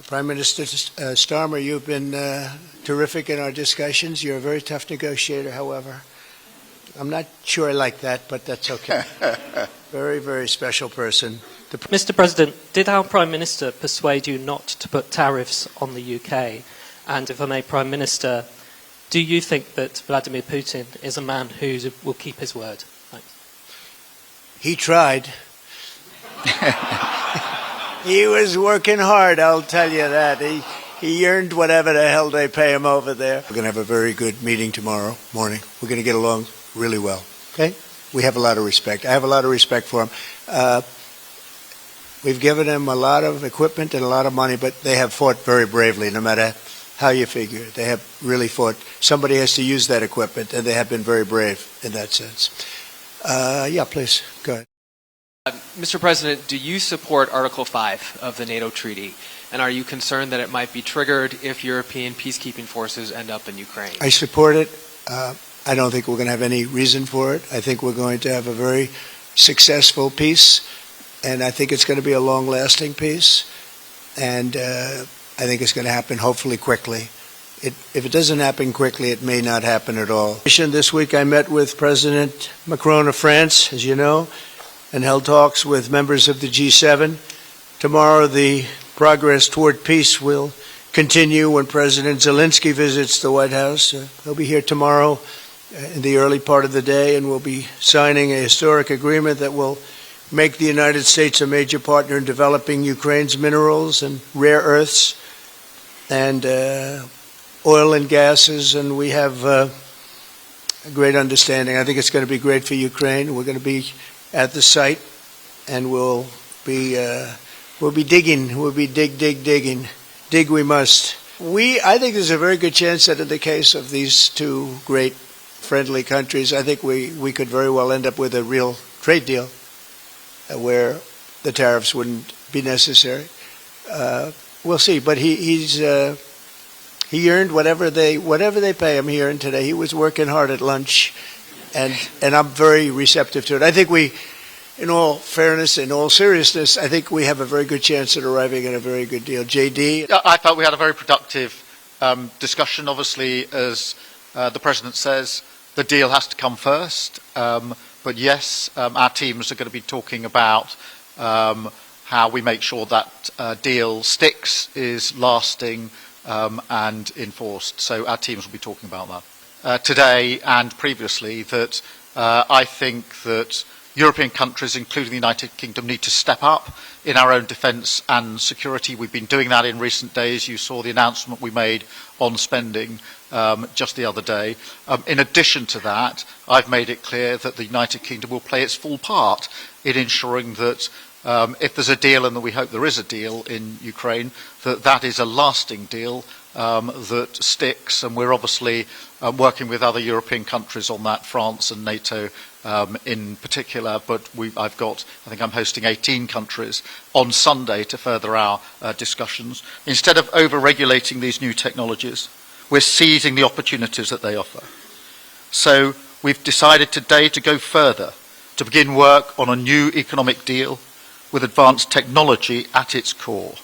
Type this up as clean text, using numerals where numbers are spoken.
Prime Minister Starmer, you've been terrific in our discussions. You're a very tough negotiator, however. I'm not sure I like that, but that's okay. Very, very special person. Mr. President, did our Prime Minister persuade you not to put tariffs on the UK? And if I may, Prime Minister, do you think that Vladimir Putin is a man who will keep his word? Thanks. He tried. He was working hard, I'll tell you that. He earned whatever the hell they pay him over there. We're going to have a very good meeting tomorrow morning. We're going to get along really well. Okay? We have a lot of respect. I have a lot of respect for him. We've given them a lot of equipment and a lot of money, but they have fought very bravely, no matter how you figure it. They have really fought. Somebody has to use that equipment, and they have been very brave in that sense. Yeah, please, go ahead. Mr. President, do you support Article 5 of the NATO treaty? And are you concerned that it might be triggered if European peacekeeping forces end up in Ukraine? I support it. I don't think we're going to have any reason for it. I think we're going to have a very successful peace, and I think it's going to be a long-lasting peace. And I think it's going to happen hopefully quickly. If it doesn't happen quickly, it may not happen at all. This week I met with President Macron of France, as you know, and held talks with members of the G7. Tomorrow the progress toward peace will continue when President Zelensky visits the White House. He'll be here tomorrow in the early part of the day, and we'll be signing a historic agreement that will make the United States a major partner in developing Ukraine's minerals and rare earths and oil and gases, and we have a great understanding. I think it's going to be great for Ukraine. We're going to be at the site, and we'll be digging. We'll be digging. Dig we must. I think there's a very good chance that in the case of these two great friendly countries, I think we could very well end up with a real trade deal where the tariffs wouldn't be necessary. We'll see. But he earned whatever they pay him here and today. He was working hard at lunch. And I'm very receptive to it. I think in all fairness, in all seriousness, I think we have a very good chance at arriving at a very good deal. JD? I felt we had a very productive discussion. Obviously, as the President says, the deal has to come first. But yes, our teams are going to be talking about how we make sure that deal sticks, is lasting and enforced. So our teams will be talking about that. Today and previously, that I think that European countries, including the United Kingdom, need to step up in our own defence and security. We've been doing that in recent days. You saw the announcement we made on spending just the other day. In addition to that, I've made it clear that the United Kingdom will play its full part in ensuring that if there's a deal, and that we hope there is a deal in Ukraine, that is a lasting deal that sticks, and we're obviously working with other European countries on that, France and NATO in particular, but I think I'm hosting 18 countries on Sunday to further our discussions. Instead of over-regulating these new technologies, we're seizing the opportunities that they offer. So we've decided today to go further, to begin work on a new economic deal with advanced technology at its core.